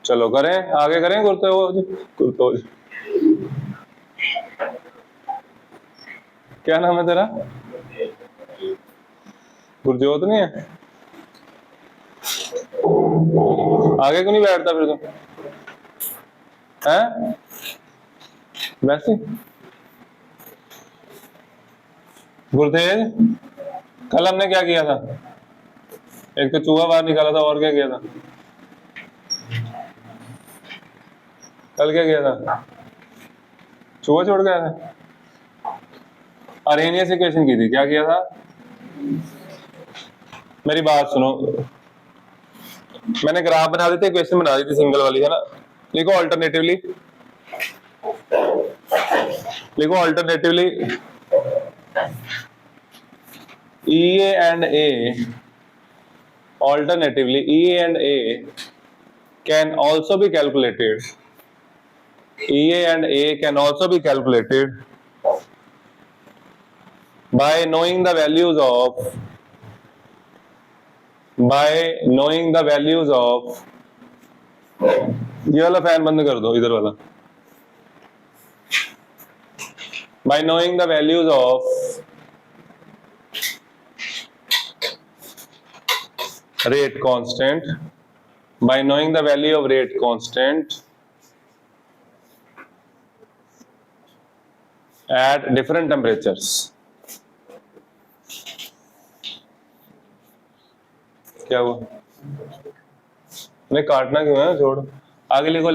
चलो करें, आगे करें। गुरतोज क्या नाम है तेरा? गुरजोत नहीं है? आगे क्यों नहीं बैठता फिर तुम? हैं वैसे गुरतेज, कल हमने क्या किया था? एक तो चूहा बाहर निकाला था, और क्या किया था? कल क्या किया था? चूहा छोड़ गया था। अरेनियस इक्वेशन की थी, क्या किया था? मेरी बात सुनो, मैंने ग्राफ बना दी थी, इक्वेशन बना दी थी सिंगल वाली, है ना? लिखो अल्टरनेटिवली, लिखो alternatively EA and A, alternatively EA and A can also be calculated. EA and A can also be calculated by knowing the values of ये वाला फैन बंद कर दो, इधर वाला। By knowing the values of rate constant, by knowing the value of rate constant at different temperatures. क्या हुआ? नहीं काटना क्यों है, छोड़। आगे लिखो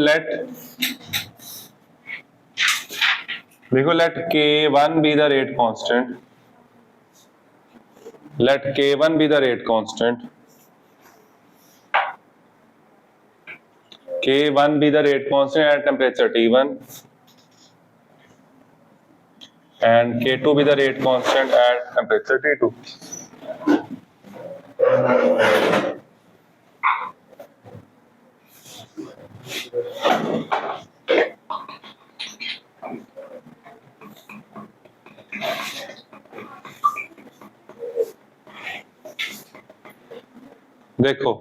let K1 be the rate constant. Let K1 be the rate constant. K1 be the rate constant at temperature T1 and K2 be the rate constant at temperature T2. देखो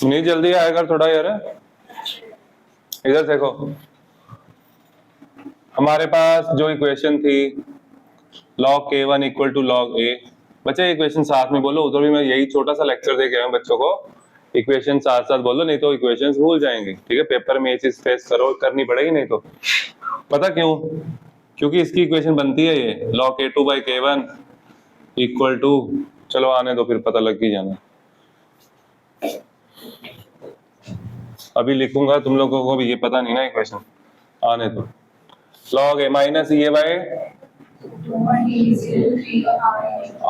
नहीं जल्दी आएगा थोड़ा यार, इधर देखो। हमारे पास जो इक्वेशन थी log K1 equal to log A, बच्चे इक्वेशन साथ में बोलो। उधर भी मैं यही छोटा सा लेक्चर दे के आया हूं बच्चों को, इक्वेशन साथ साथ बोलो, नहीं तो इक्वेशंस भूल जाएंगे। ठीक है, पेपर में ये चीज फेस करनी पड़ेगी, नहीं तो। पता क्यों? क्योंकि इसकी इक्वेशन बनती है ये log K2 by K1 equal to, चलो आने दो फिर पता लग ही जाना। अभी लिखूंगा, तुम लोगों को भी ये पता नहीं ना इक्वेशन, आने दो। log A minus E by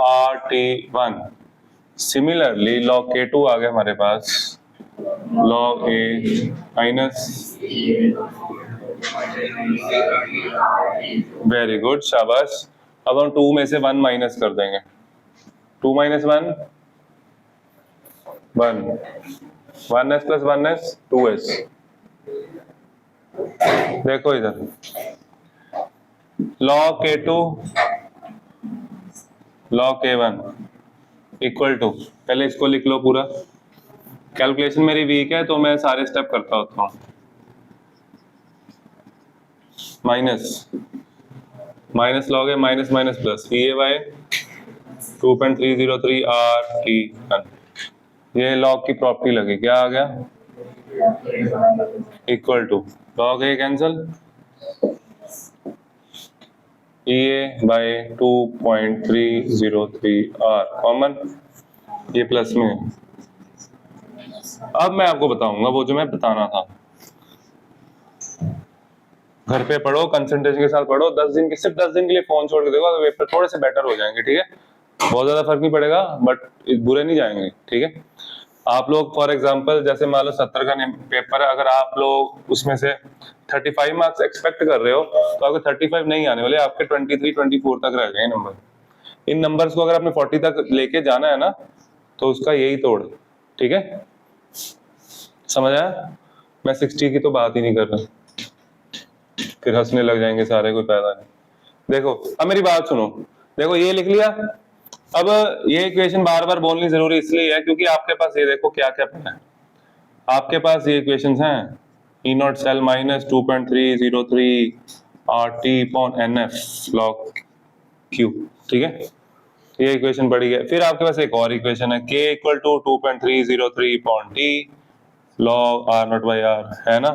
RT1। Similarly log K2 आ गया हमारे पास, log A minus, very good, शाबाश। अब हम 2 में से 1 माइनस कर देंगे। 2 minus 1 1, 1s plus 1s 2s। देखो इधर log K2 log K1 equal to, पहले इसको लिख लो पूरा। कैलकुलेशन मेरी वीक है तो मैं सारे स्टेप करता होता हूँ। Minus minus log A minus minus plus E A by 2.303 RT1। ये log की प्रॉपर्टी लगी, क्या आ गया? Equal to log A cancel, E A by 2.303 R common, ये प्लस में। अब मैं आपको बताऊंगा वो जो मैं बताना था। घर पे पढ़ो, कंसंट्रेशन के साथ पढ़ो। 10 दिन के, सिर्फ 10 दिन के लिए फोन छोड़ के देखो तो पेपर थोड़े से बेटर हो जाएंगे। ठीक है, बहुत ज्यादा फर्क नहीं पड़ेगा, बट बुरे नहीं जाएंगे। ठीक है, आप लोग फॉर एग्जांपल जैसे मान लो 70 का पेपर है, अगर आप लोग उसमें से 35 मार्क्स एक्सपेक्ट कर रहे हो तो आपके 35 नहीं आने वाले, आपके 23 24 तक रह गए नंबर। इन नंबर्स को अगर आपने 40 तक लेके जाना है ना, तो उसका यही तोड़। ठीक है, समझ आया? मैं 60 की तो बात ही नहीं कर रहा, फिर हंसने लग जाएंगे सारे, कोई फायदा नहीं। देखो अब मेरी बात सुनो, देखो ये लिख लिया। अब ये इक्वेशन बार बार बोलनी जरूरी इसलिए है क्योंकि आपके पास ये देखो क्या क्या पता है। आपके पास ये इक्वेशंस हैं, E naught cell minus 2.303 RT upon NF log Q, ठीक है, ये इक्वेशन पड़ी है। फिर आपके पास एक और इक्वेशन है, K equal to 2.303 upon T log R naught by R, है ना।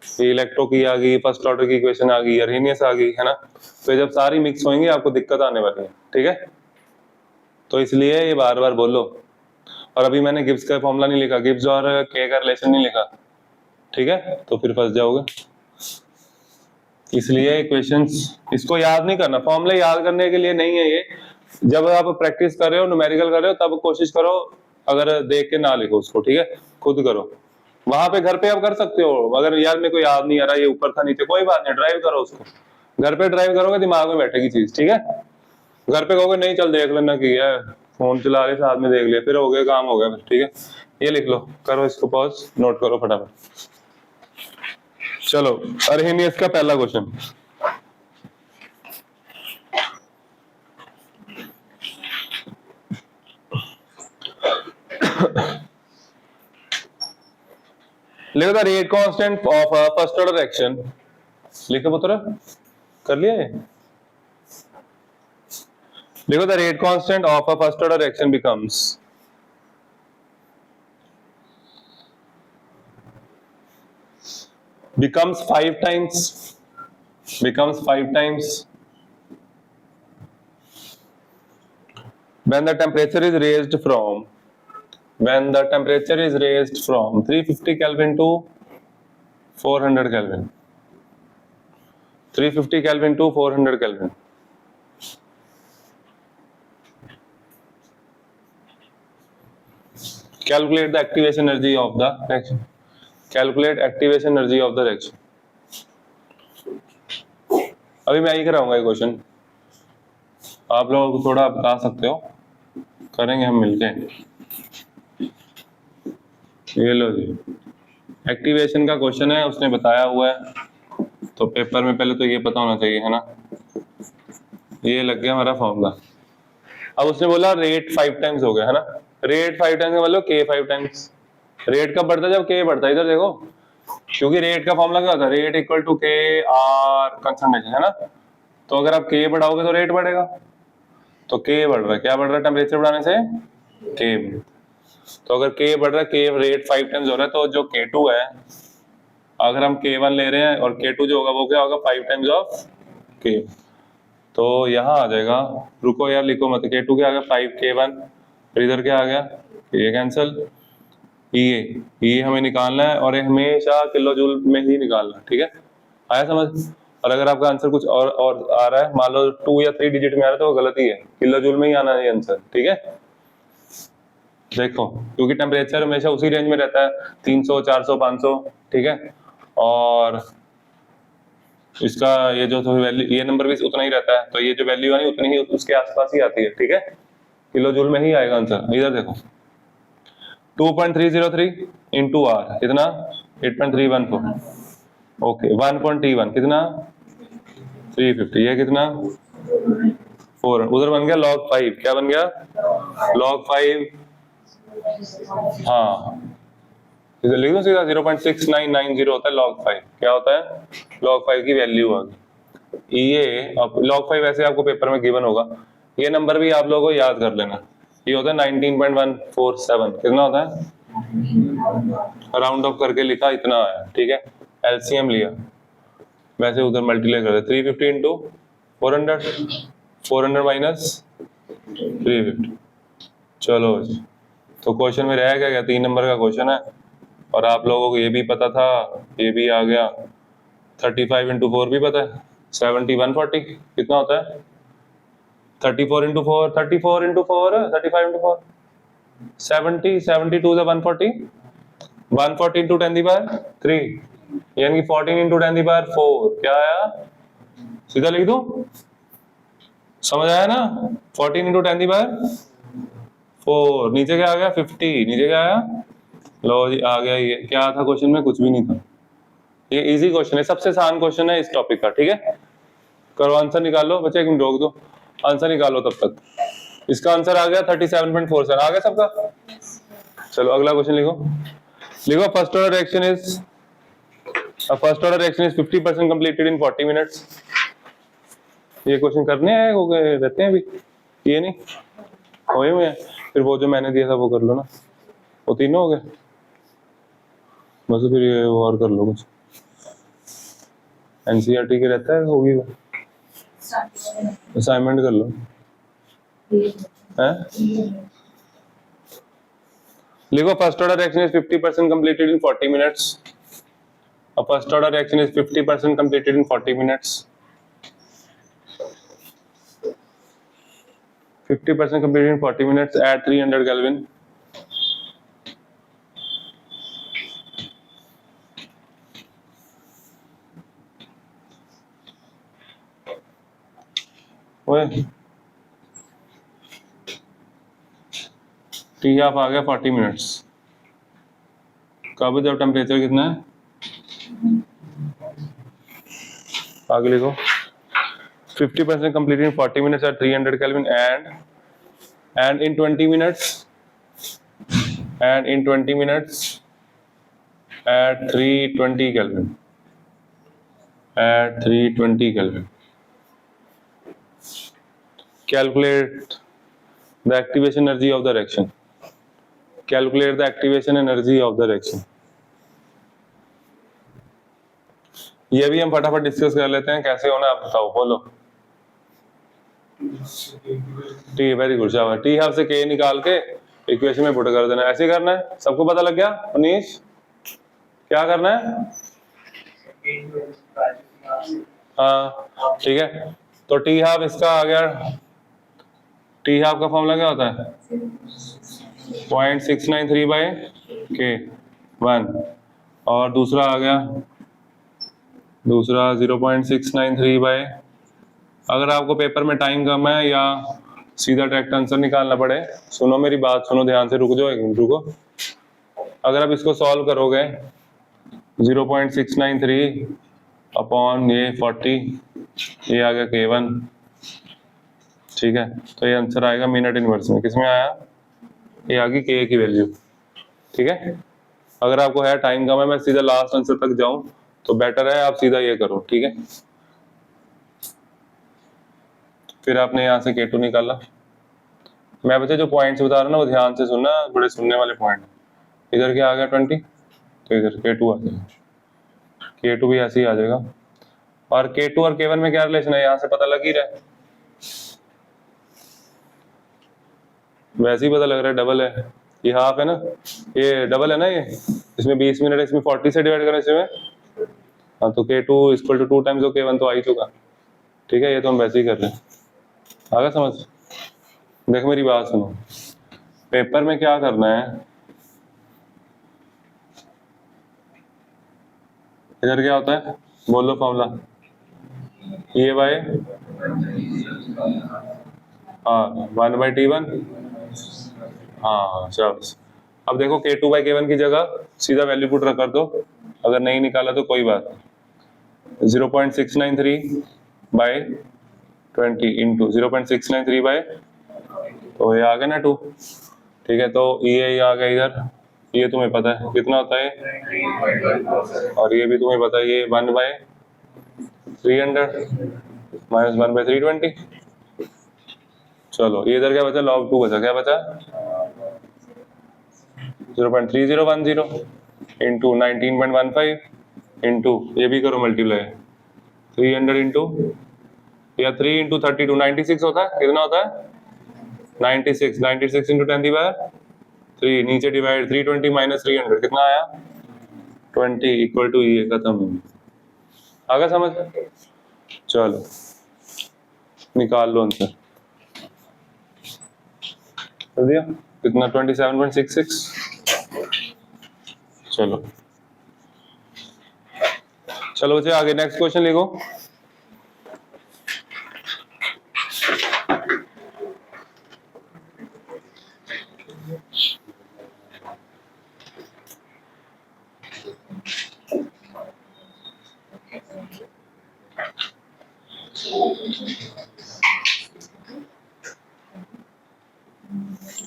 ये इलेक्ट्रो की आ गई, फर्स्ट ऑर्डर की इक्वेशन आ गई, अर्हेनियस आ गई, है ना। तो जब सारी मिक्स होंगी आपको दिक्कत आने वाली है, ठीक है। तो इसलिए ये बार बार बोलो। और अभी मैंने गिब्स का फॉर्मूला नहीं लिखा, गिब्स और के का रिलेशन नहीं लिखा, ठीक है, तो फिर फंस जाओगे। इसलिए इक्वेशंस इसको याद नहीं करना, फॉर्मूला याद करने के लिए नहीं है ये। जब आप प्रैक्टिस कर रहे हो, न्यूमेरिकल कर रहे हो, तब कोशिश करो अगर देख के ना लिखो उसको, ठीक है, खुद करो। वहां पे घर पे आप कर सकते हो, अगर यार मेरे को याद नहीं आ रहा ये ऊपर था नीचे, कोई बात नहीं, ड्राइव करो उसको। घर पे ड्राइव करोगे दिमाग में बैठेगी चीज, ठीक है। घर पे कहोगे नहीं चल देख लेना की है, फोन चला रहे साथ में देख लिया, फिर हो गया काम हो गया, ठीक है। ये लिख लो, करो इसको पॉज, नोट करो फटाफट। चलो अर्हेनियस का पहला क्वेश्चन, लिखो the rate constant of first order action. लिखो पुत्र, कर लिया ये। लिखो the rate constant of a first order action becomes 5 times when the temperature is raised from 350 Kelvin to 400 Kelvin. 350 Kelvin to 400 Kelvin. Calculate the activation energy of the reaction. Calculate activation energy of the reaction. अभी मैं यही कराऊंगा ये question, आप लोग थोड़ा बता सकते हो, करेंगे हम मिलके। ये लो जी, एक्टिवेशन का क्वेश्चन है, उसने बताया हुआ है, तो पेपर में पहले तो ये पता होना चाहिए, है ना। ये लग गया हमारा फॉर्मूला। अब उसने बोला रेट 5 टाइम्स हो गया, है ना। रेट 5 टाइम्स का मतलब K 5 टाइम्स। रेट कब बढ़ता है, जब K बढ़ता है, इधर देखो, क्योंकि रेट का फॉर्मूला क्या होता है, rate equal to K R concentration, है ना। तो अगर आप K बढ़ाओगे तो रेट बढ़ेगा, तो K बढ़ रहा है, क्या बढ़ रहा है टेम्परेचर बढ़ाने से, K। तो अगर K बढ़ रहा है, K रेट 5 टाइम्स हो रहा है, तो जो K2 है, अगर हम K1 ले रहे हैं और K2 जो होगा वो क्या होगा, 5 टाइम्स ऑफ K। तो यहाँ आ जाएगा, रुको यार लिखो मत, K2 क्या आ गया 5 K1, फिर इधर क्या आ गया, ये कैंसिल, ये हमें निकालना है, और ये हमेशा किलो जूल में ही निकालना है, ठीक है, आया समझ। और अगर आपका आंसर कुछ और आ रहा है, मान लो 2 या 3 डिजिट में आ रहा है, तो वो गलत ही है, किलो जूल में ही आना है आंसर, ठीक है। देखो, क्योंकि टेम्परेचर हमेशा उसी रेंज में रहता है, 300 400 500, ठीक है, और इसका ये जो वैल्यू, ये नंबर भी उतना ही रहता है, तो ये जो वैल्यू है उतनी ही उसके आसपास ही आती है, ठीक है, किलो जूल में ही आएगा आंसर। इधर देखो 2.303 इंटू आर कितना 8.314, ओके 1.T1 कितना 350, ये कितना 4, उधर बन गया log 5, क्या बन गया log 5, हाँ इधर लिख दो सीधा 0.6990 होता है log 5, क्या होता है log 5 की वैल्यू आ गई ये। अब log 5 वैसे आपको पेपर में गिवन होगा, ये नंबर भी आप लोगों को याद कर लेना, ये होता है 19.147, कितना होता है, राउंड ऑफ करके लिखा इतना आया, ठीक है, एलसीएम लिया, वैसे उधर मल्टीप्लाई कर दे 350 इंटू 400, 400 माइनस 350, चलो जी। तो क्वेश्चन में रह गया 3 नंबर का क्वेश्चन है, और आप लोगों को ये भी पता था, ये भी आ गया, 35 इंटू 4 भी पता है, 70 140 कितना होता है, 34 इंटू 4 35 इंटू 4 70 72 से 140, 140 इंटू 10 की पावर 3, यानी कि 14 इंटू 10 की पावर 4, क्या आया, सीधा लिख दो, समझ आया ना, 14 इंटू 10 की पावर 4, नीचे क्या आ गया 50, नीचे क्या आया, लो जी आ गया, ये क्या था क्वेश्चन में, कुछ भी नहीं था, ये इजी क्वेश्चन है, सबसे आसान क्वेश्चन है इस टॉपिक का, ठीक है। करो आंसर निकाल लो बच्चे, एक मिनट रोक दो, आंसर निकालो तब तक। इसका आंसर आ गया 37.47, आ गया सबका। चलो अगला क्वेश्चन लिखो, लिखो first order reaction is 50% completed in 40 minutes. ये क्वेश्चन करने आए हो गए रहते हैं अभी, ये नहीं होए हुए हैं। फिर वो जो मैंने दिया था वो कर लो ना, वो तीनों हो गए बस। फिर ये वो और कर लो कुछ, एनसीईआरटी के रहता है, होगी वो असाइनमेंट कर लो हैं। लिखो first order reaction is 50% completed in 40 minutes. A first order reaction is 50% completed in 40 minutes. 50% completed in 40 minutes at 300 Kelvin. ओए टी हाफ आ गया 40 मिनट्स। कब जब टेम्परेचर कितना है, आगे लिखो 50% completed in 40 minutes at 300 Kelvin and in 20 minutes at 320 Kelvin at 320 Kelvin. Calculate the activation energy of the reaction. Calculate the activation energy of the reaction. ये भी हम फटाफट डिस्कस कर लेते हैं, कैसे होना आप बताओ, बोलो। टी, वेरी गुड, शाबाश। टी हाफ से के निकाल के इक्वेशन में पुट कर देना, ऐसे करना है। सबको पता लग गया? मनीष क्या करना है? हाँ ठीक है, तो टी हाफ इसका आ गया, टी हाफ का फॉर्मूला क्या होता है? 0.693 बाय के 1, और दूसरा आ गया, दूसरा 0.693 बाय, अगर आपको पेपर में टाइम कम है या सीधा डायरेक्ट आंसर निकालना पड़े, सुनो मेरी बात, सुनो ध्यान से, रुक जाओ एक मिनट, रुको। अगर आप इसको सॉल्व करोगे 0.693 अपॉन ये 40, ये आ गया K1, ठीक है, तो ये आंसर आएगा मिनट इनवर्स में। किसमें आया? ये आ गई K की वैल्यू, ठीक है। अगर आपको है टाइम कम है, मैं सीधा लास्ट आंसर तक जाऊं तो बेटर है आप सीधा ये करो, ठीक है। फिर आपने यहाँ से K2 निकाला। मैं बच्चे जो पॉइंट्स बता रहा हूँ ना वो ध्यान से सुनना, बड़े सुनने वाले पॉइंट। इधर क्या आ गया 20, तो इधर K2 आ जाएगा, K2 भी ऐसे ही आ जाएगा। और K2 और K1 में क्या रिलेशन है, यहाँ से पता लग ही रहा है, वैसे ही पता लग रहा है, डबल है, ये हाफ है ना, ये डबल है ना, ये इसमें 20 मिनट है, इसमें 40 से डिवाइड करने से, हाँ, तो K2 equal to 2 times K1 तो आ ही चुका, ठीक है। ये तो हम वैसे ही कर रहे हैं, आगे समझ। देख मेरी बात सुनो, पेपर में क्या करना है, इधर क्या होता है, बोलो फॉर्मूला, ये बाय हाँ 1/T1, हाँ चलो। अब देखो K2 बाई K1 की जगह सीधा वैल्यू पुट कर दो, अगर नहीं निकाला तो कोई बात, 0.693 बाय 20 इंटू 0.693 बाय, तो ये आ गया ना 2, ठीक है। तो ये आ गया इधर, ये तुम्हें पता है कितना होता है, और ये भी तुम्हें पता है, ये 1/300 माइनस 1/320। चलो ये इधर क्या बचा, log 2 बचा, क्या बचा 0.3010 इंटू 19.15 इंटू, ये भी करो मल्टीप्लाई, 300 इंटू या 3 इंटू 32, 96 होता है, कितना होता है 96 इंटू 10⁻3, नीचे डिवाइड 320 माइनस 300, कितना आया 20 इक्वल टू ये, खत्म, आगे समझ। चलो निकाल लो आंसर, कर दिया, कितना 27.66। चलो चलो बच्चे आगे नेक्स्ट क्वेश्चन लिखो।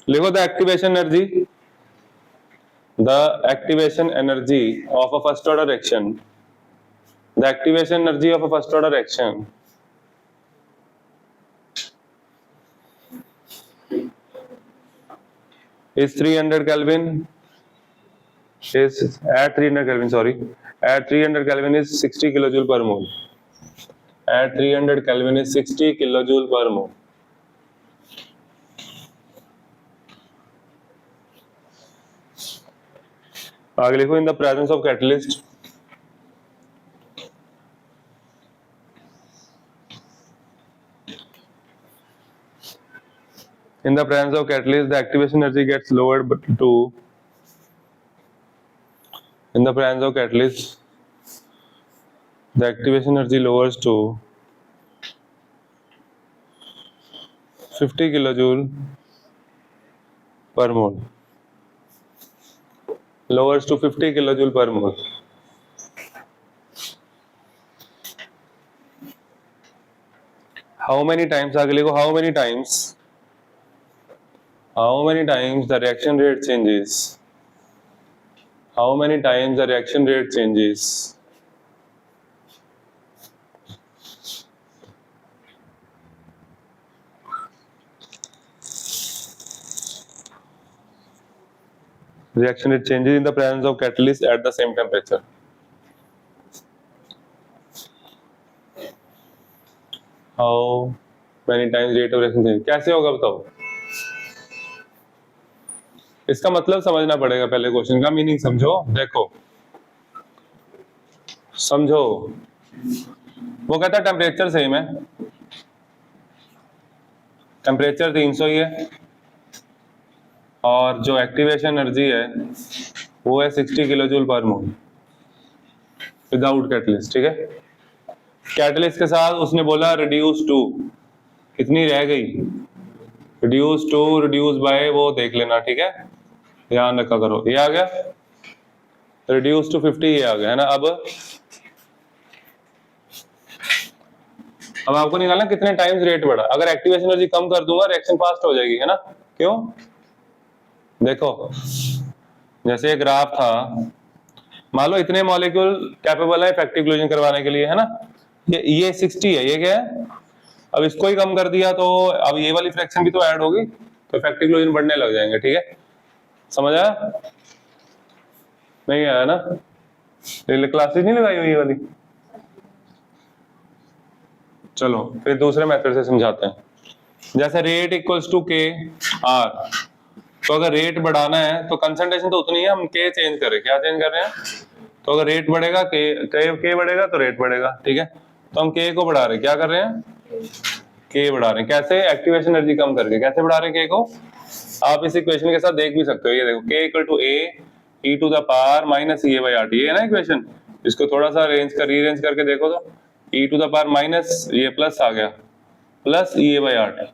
लिखो the activation energy, the the activation energy of a first order action, the activation energy of a first order action is 300 Kelvin, is at 300 Kelvin, sorry, at 300 Kelvin is 60 kilojoule per mole. At 300 Kelvin is 60 kilojoule per mole. आगे लिखो, in the presence of catalyst, in the presence of catalyst the activation energy gets lowered to, in the presence of catalyst the activation energy lowers to 50 kilojoule per mole, lowers to 50 kilojoule per mole. How many times, आगे लिखो, how many times the reaction rate changes, how many times the reaction rate changes reaction rate changes in the presence of catalyst at the same temperature. How many times rate of reaction change, कैसे होगा बताओ? इसका मतलब समझना पड़ेगा, पहले question का meaning समझो। देखो समझो, वो कहता है टेम्परेचर सेम है, टेम्परेचर 300 ही है, और जो एक्टिवेशन एनर्जी है वो है 60 किलोजूल पर मोल विदाउट कैटलिस्ट, ठीक है। कैटलिस्ट के साथ उसने बोला रिड्यूस टू, कितनी रह गई, रिड्यूस टू, रिड्यूस बाय, वो देख लेना, ठीक है, ध्यान रखा करो। ये आ गया रिड्यूस टू 50, ये आ गया है ना। अब आपको निकालना कितने टाइम्स रेट बढ़ा। अगर एक्टिवेशन एनर्जी कम कर दूंगा रिएक्शन फास्ट हो जाएगी, है ना। क्यों? देखो जैसे एक ग्राफ था, मान लो इतने मॉलिक्यूल कैपेबल है इफेक्टिव क्लोजन करवाने के लिए, है ना। ये 60 है, ये क्या है, अब इसको ही कम कर दिया तो अब ये वाली फ्रैक्शन भी तो ऐड होगी, तो इफेक्टिव क्लोजन बढ़ने लग जाएंगे, ठीक है। समझ आया? नहीं आया ना? क्लासेस नहीं लगाई हुई ये वाली। चलो फिर दूसरे मेथड से समझाते हैं। जैसे रेट इक्वल्स टू के आर, तो अगर रेट बढ़ाना है तो कंसंट्रेशन तो उतनी है, हम के चेंज करें, क्या चेंज कर रहे हैं, तो अगर रेट बढ़ेगा के बढ़ेगा तो रेट बढ़ेगा, ठीक है। तो हम के को बढ़ा रहे हैं, क्या कर रहे हैं, के बढ़ा रहे हैं। कैसे? एक्टिवेशन एनर्जी कम करके। कैसे बढ़ा रहे हैं के को? आप इस इक्वेशन के साथ देख भी सकते हो, ये देखो K equal to A E to the power minus E A by R T, ये है ना इक्वेशन। इसको थोड़ा सा रीअरेंज करके देखो तो ई टू द पावर माइनस ये प्लस आ गया, plus E A by R T.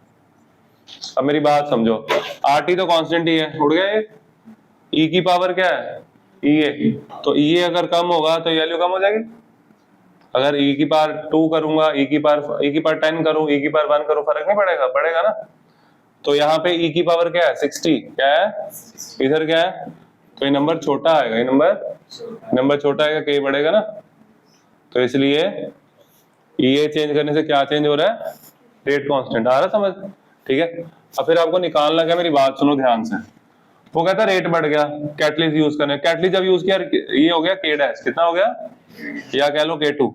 अब मेरी बात समझो, आर टी तो कांस्टेंट ही है, उड़ गया ये, ई की पावर क्या है, ई ए, तो ई ए अगर कम होगा तो वैल्यू कम हो जाएगी। अगर ई की पावर 2 करूंगा, ई की पावर 10 करूं, ई की पावर 1 करूं, फर्क नहीं पड़ेगा, पड़ेगा ना। तो यहाँ पे ई की पावर क्या है, 60, क्या है, इधर क्या है, तो ये नंबर छोटा आएगा, ये नंबर छोटा आएगा, के बढ़ेगा ना। तो इसलिए ये चेंज करने से क्या चेंज हो रहा है, रेट कांस्टेंट आ रहा, समझ, ठीक है। अब फिर आपको निकालना क्या, मेरी बात सुनो ध्यान से। वो कहता है रेट बढ़ गया, कैटलिस्ट यूज करने, कैटलिस्ट जब यूज किया ये हो गया के डैश, कितना हो गया, या कह लो K2,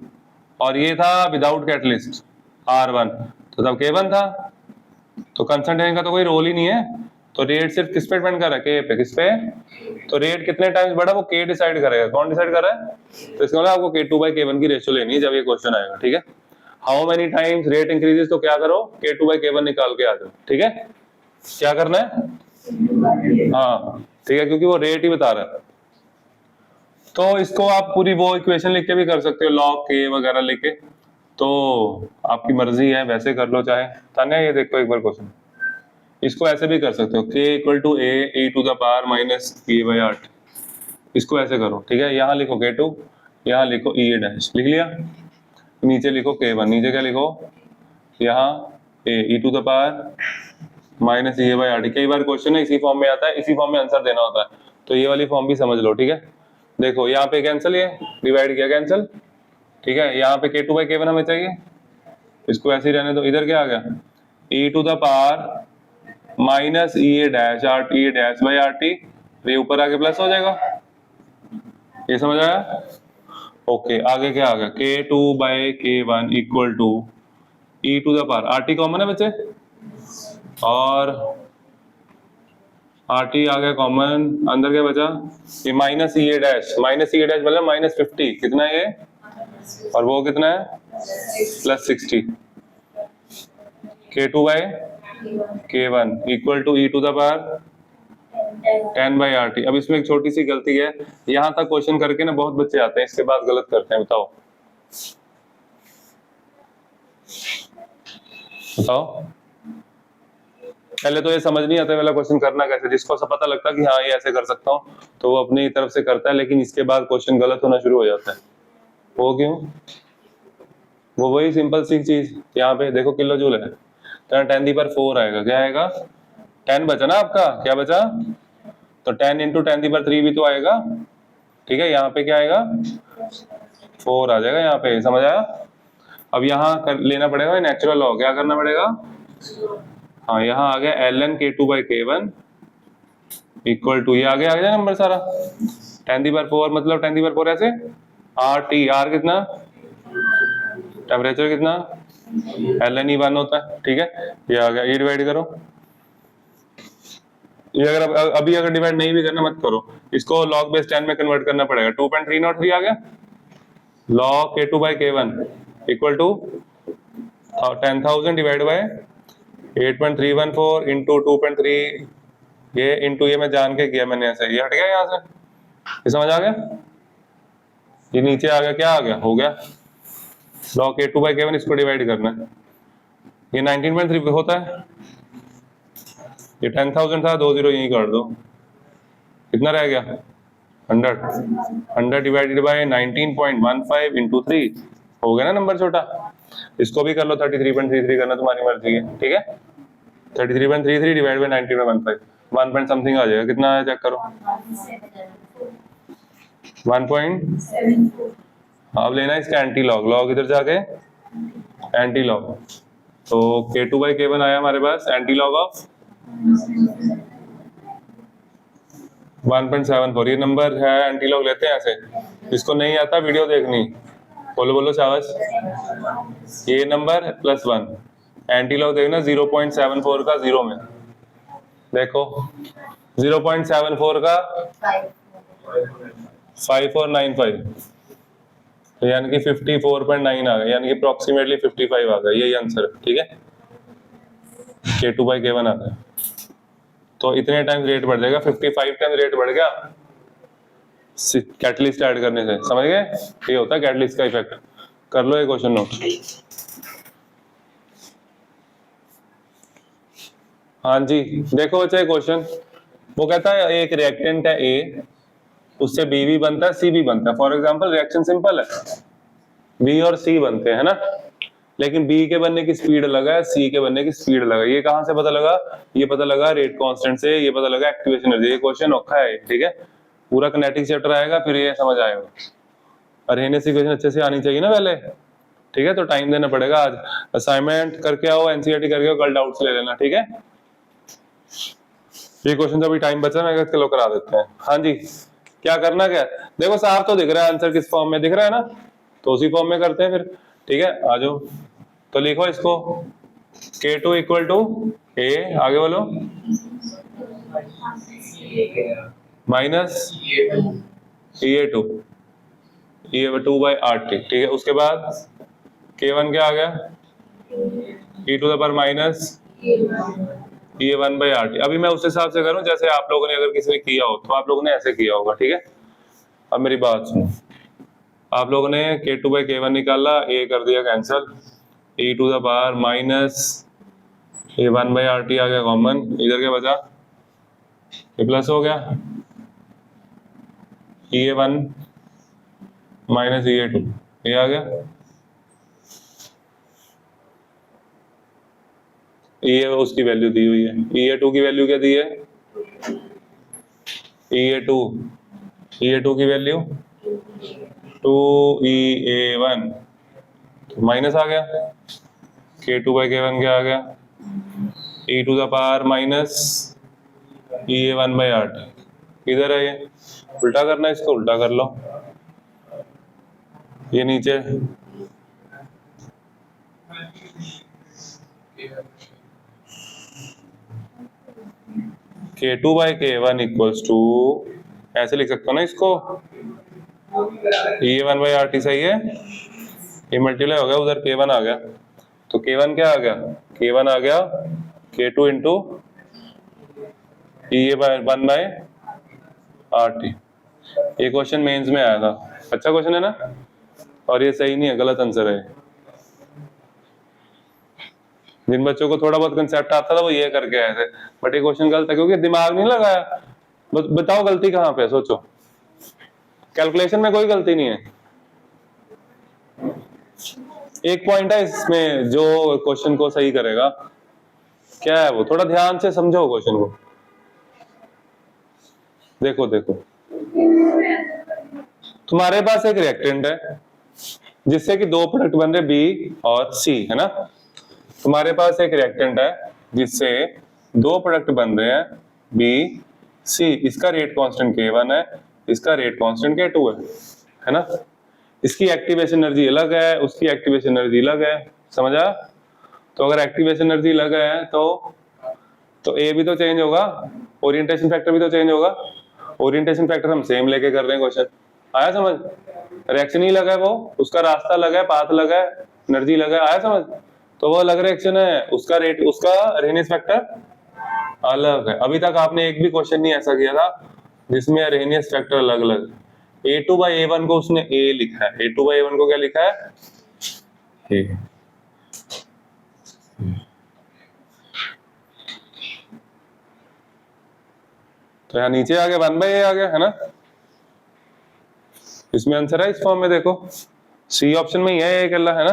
और ये था विदाउट कैटलिस्ट R1, तो तब K1 था। तो कंसंट्रेशन का तो कोई रोल ही नहीं है, तो रेट सिर्फ किस पे डिपेंड कर रहा है, के पे, किस पे, तो रेट कितने टाइम्स बढ़ा वो के डिसाइड करेगा। कौन डिसाइड कर रहा है? तो इसका मतलब आपको K2 बाई K1 की रेशियो लेनी है जब ये क्वेश्चन आएगा, ठीक है। How many times rate increases, तो क्या करो, K2 बाई K1 निकाल के आ जाओ, ठीक है। क्या करना है, हाँ ठीक है, क्योंकि वो रेट ही बता रहा है। तो इसको आप पूरी वो इक्वेशन लिख के भी कर सकते हो, लॉग के वगैरह लेके, तो आपकी मर्जी है, वैसे कर लो चाहे। तान्या ये देखो एक बार क्वेश्चन, इसको ऐसे भी कर सकते हो, k equal to A E to the power minus E by 8, इसको ऐसे करो, ठीक है। यहाँ लिखो K2, यहाँ लिखो ई ए डैश, लिख लिया, नीचे लिखो K1, नीचे क्या लिखो, यहाँ A E to the power minus E by 8। कई बार क्वेश्चन है इसी फॉर्म में आता है, इसी फॉर्म में आंसर देना होता है, तो ये वाली फॉर्म भी समझ लो, ठीक है। देखो यहाँ पे कैंसिल, ये डिवाइड किया कैंसिल, ठीक है। यहाँ पे K2 बाई K1 हमें चाहिए, इसको ऐसे ही रहने दो। इधर क्या आ गया, e to the power minus E A dash by R T, ये ऊपर आके प्लस हो जाएगा। ये समझ आया? ओके, आगे क्या आ गया, K2 by K1 equal to e to the power, R T common है बच्चे, और आर टी आ गया कॉमन, अंदर क्या बचा, ये माइनस ई ए डैश मतलब -50, कितना है ये, और वो कितना है +60। K2 by K1 equal to e to the power 10 by R T. अब इसमें एक छोटी सी गलती है, यहां तक क्वेश्चन करके ना बहुत बच्चे आते हैं, इसके बाद गलत करते हैं। बताओ पहले तो ये समझ नहीं आता वाला क्वेश्चन करना कैसे, जिसको सब पता लगता है कि हाँ ये ऐसे कर सकता हूँ तो वो अपनी तरफ से करता है, लेकिन इसके बाद क्वेश्चन गलत होना शुरू हो जाता है। वो क्यों? वो वही सिंपल सी चीज, यहाँ पे देखो किलो जूल है, तो 10⁴ आएगा, क्या आएगा, 10 बचा ना आपका, क्या बचा, तो 10 × 10⁵ भी तो आएगा, ठीक है। यहाँ पे क्या आएगा, 4 आ जाएगा यहाँ पे, समझ आया? अब यहाँ लेना पड़ेगा नेचुरल लॉ, क्या करना पड़ेगा, हाँ यहाँ आ गया ln K2 by K1 equal to, ये आ गया नंबर सारा, 10⁴ मतलब 10⁴ ऐसे, आर टी, आर कितना, टेम्परेचर कितना, ln ही 1 होता है, ठीक है। ये आ गया, ये डिवाइड करो, ये अगर अभी अगर डिवाइड नहीं भी करना मत करो, इसको log बेस 10 में कन्वर्ट करना पड़ेगा। 2.303 आ गया, log K2 by K1 equal to 10,000 divide by 8.314 into 2.3, ये इंटू ये मैं जान के किया मैंने ऐसे, ये हट गया यहाँ से, ये समझ आ गया, ये नीचे आ गया, क्या आ गया, हो गया log K2 बाई K1, इसको डिवाइड करना है, ये 19.3 होता है, ये 10,000 था, 2 0 यहीं कर दो, कितना रह गया, 100 डिवाइडेड बाय 19.15 इंटू 3, हो गया ना नंबर छोटा। इसको भी कर लो, 33.33 करना तुम्हारी मर्जी है, ठीक है। 33.33 डिवाइड बाय 19.15, 1 पॉइंट समथिंग आ जाएगा, कितना है चेक करो, 1.74। अब लेना इसका एंटी लॉग, लॉग इधर जाके एंटी लॉग, तो K2 बाई K1 आया हमारे पास एंटी लॉग ऑफ 1.74, ये नंबर है, एंटी लॉग लेते हैं ऐसे, इसको नहीं आता वीडियो देखनी, बोलो बोलो शाबाश, ये नंबर +1, एंटी लॉग देखना 0.74 का 0 में, देखो 0.74 का 5495, तो यानी कि 54.9 आ गया, यानी कि अप्रोक्सीमेटली 55 आ गया, यही आंसर है, ठीक है। K2 बाई K1 आ गया, तो इतने टाइम रेट बढ़ जाएगा, 55 टाइम रेट बढ़ गया कैटलिस्ट ऐड करने से, समझ गए? ये होता है कैटलिस्ट का इफेक्ट। कर लो ये क्वेश्चन नोट। हाँ जी, देखो बच्चे क्वेश्चन, वो कहता है एक रिएक्टेंट है A, उससे B भी बनता है, C भी बनता है। फॉर एग्जांपल रिएक्शन सिंपल है, B और C बनते हैं, है ना, लेकिन B के बनने की स्पीड अलग है, C के बनने की स्पीड अलग है। ये कहाँ से पता लगा? ये पता लगा रेट कांस्टेंट से, ये पता लगा एक्टिवेशन एनर्जी। ये क्वेश्चन औखा है, ठीक है, पूरा किनेटिक चैप्टर आएगा फिर ये समझ आएगा। अरेनियस इक्वेशन अच्छे से आनी चाहिए ना पहले, ठीक है, तो टाइम देना पड़ेगा। आज असाइनमेंट करके आओ, एनसीईआरटी करके आओ, कल डाउट्स ले लेना, ठीक है। ये क्वेश्चन तो अभी टाइम बचा, मैं चलो करा देते हैं। हाँ जी, क्या करना, क्या देखो साफ तो दिख रहा है, आंसर किस फॉर्म में दिख रहा है ना, तो उसी फॉर्म में करते हैं फिर, ठीक है। आ जाओ, तो लिखो इसको, K2 इक्वल टू A, आगे बोलो, माइनस EA2 बाई RT, ठीक है। उसके बाद K1 क्या आ गया, e to the power minus E1 by RT। अभी मैं उस हिसाब से करूं जैसे आप लोगों ने अगर किसी ने किया हो, तो आप लोगों ने ऐसे किया होगा, ठीक है। अब मेरी बात सुनो, आप लोगों ने K2 बाई K1 निकाला, A कर दिया cancel, e to the power minus A1 by RT आ गया कॉमन, इधर क्या बचा, ये प्लस हो गया, EA1 माइनस EA2, ये आ गया, ये उसकी वैल्यू दी हुई है, EA2 की वैल्यू क्या दी है, EA2 की वैल्यू 2EA1 माइनस आ गया, K2/K1 क्या आ गया, e⁻⁻ माइनस EA1/RT। इधर है, ये उल्टा करना है, इसको उल्टा कर लो, ये नीचे K2/K1 इक्वल्स टू, ऐसे लिख सकता हूँ ना इसको, EA1/RT सही है, ये मल्टीप्लाई हो गया, उधर K1 आ गया, तो K1 क्या आ गया, K1 आ गया K2 इंटू EA1/RT। ये क्वेश्चन मेंस में आया था, अच्छा क्वेश्चन है ना, और ये सही नहीं है, गलत आंसर है। जिन बच्चों को थोड़ा बहुत कंसेप्ट आता था वो ये करके आए थे, बट ये क्वेश्चन गलत है क्योंकि दिमाग नहीं लगाया। बताओ गलती कहाँ पे है, सोचो, कैलकुलेशन में कोई गलती नहीं है। एक पॉइंट है इसमें जो क्वेश्चन को सही करेगा, क्या है वो, थोड़ा ध्यान से समझो क्वेश्चन को। देखो देखो, तुम्हारे पास एक रिएक्टेंट है जिससे कि दो प्रोडक्ट बन रहे बी और सी, है ना। तुम्हारे पास एक रिएक्टेंट है जिससे दो प्रोडक्ट बन रहे हैं बी सी, इसका रेट कांस्टेंट K1 है, इसका रेट कांस्टेंट K2 है ना। इसकी एक्टिवेशन एनर्जी अलग है, उसकी एक्टिवेशन एनर्जी अलग है, समझा। तो अगर एक्टिवेशन एनर्जी अलग है तो ए भी तो चेंज होगा, ओरिएंटेशन फैक्टर भी तो चेंज होगा। ओरिएंटेशन फैक्टर हम सेम लेके कर रहे हैं क्वेश्चन, आया समझ। रिएक्शन ही लगा है, वो उसका रास्ता लगा है, पाथ लगा है, एनर्जी लगा है, आया समझ। तो वो अलग रिएक्शन है, उसका रेट, उसका रेनियस फैक्टर अलग है। अभी तक आपने एक भी क्वेश्चन नहीं ऐसा किया था जिसमें रेनियस फैक्टर अलग अलग। A2/A1 को उसने A लिखा है, A2/A1 को क्या लिखा है, A। तो यहाँ नीचे आ गया 1/A आ गया, है ना। इसमें आंसर है इस फॉर्म में, देखो सी ऑप्शन में ही है, ये अकेला, है ना।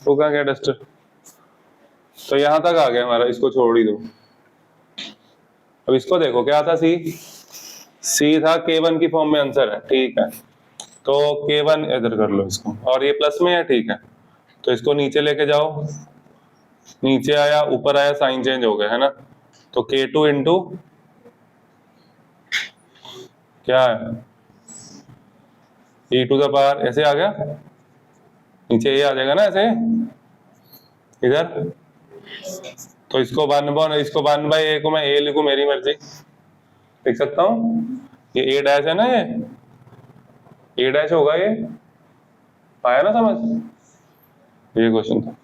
वो कहाँ गया डस्टर। तो यहां तक आ गया हमारा, इसको छोड़ ही दो। अब इसको देखो क्या था, सी था, K1 की फॉर्म में आंसर है, ठीक है। तो K1 इधर कर लो इसको, और ये प्लस में है, ठीक है। तो इसको नीचे लेके जाओ, नीचे आया, ऊपर आया, साइन चेंज हो गया, है ना। तो K2 इंटू क्या है, e⁻, ऐसे आ गया, नीचे ये आ जाएगा ना ऐसे इधर। तो इसको 1/A को मैं A लिखूं, मेरी मर्जी, लिख सकता हूं। ये A डैश है ना, ये A डैश होगा, ये आया ना समझ। ये क्वेश्चन था,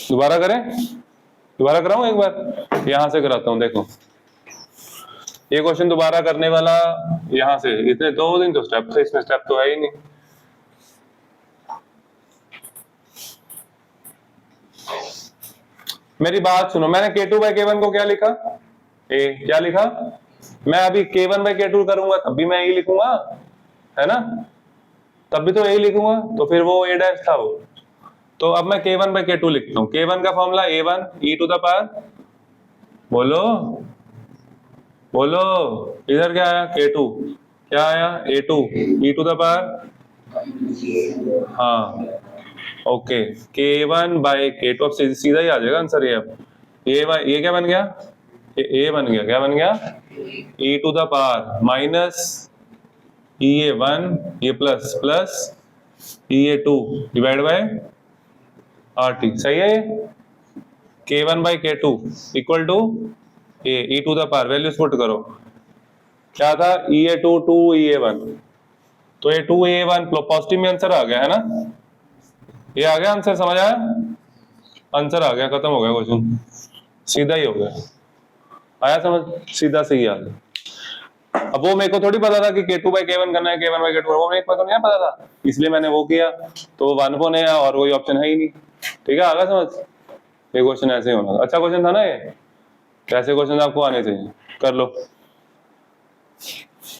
दोबारा करें, दोबारा कराऊं एक बार, यहां से कराता हूं। देखो ये क्वेश्चन दोबारा करने वाला यहां से, इतने 2 दिन तो स्टेप थे, इसमें स्टेप तो है ही नहीं। मेरी बात सुनो, मैंने K2/K1 को क्या लिखा, A, क्या लिखा। मैं अभी K1/K2 करूंगा तब भी मैं A लिखूंगा, है ना, तब भी तो A लिखूंगा, तो फिर वो A डैश था वो। तो अब मैं K1/K2 लिखता हूँ। K1 का फॉर्मूला A1 e⁻, बोलो बोलो, इधर क्या आया, K2, क्या आया, A2 e⁻, हाँ ओके, K1/K2, अब सीधा ही आ जाएगा आंसर ये। अब ये क्या बन गया, ये A बन गया, क्या बन गया, e⁻, माइनस EA1, ये plus plus EA2 divide by RT, सही है। ये K1/K2 इक्वल टू A e⁻, वैल्यूज पुट करो, क्या था, EA2 2EA1, तो ये 2EA1 पॉजिटिव में आंसर आ गया, है ना। ये आ गया आंसर, समझ आया, आंसर आ गया, खत्म हो गया क्वेश्चन, सीधा ही हो गया, आया समझ, सीधा सही आ गया। अब वो मेरे को थोड़ी पता था कि K2/K1 करना है, K1/K2, वो मेरे को नहीं पता था, इसलिए मैंने वो किया, तो 1 है और कोई ऑप्शन है ही नहीं, ठीक है, आगा समझ। ये क्वेश्चन ऐसे ही होना था, अच्छा क्वेश्चन था ना ये, कैसे क्वेश्चन आपको आने चाहिए, कर लो।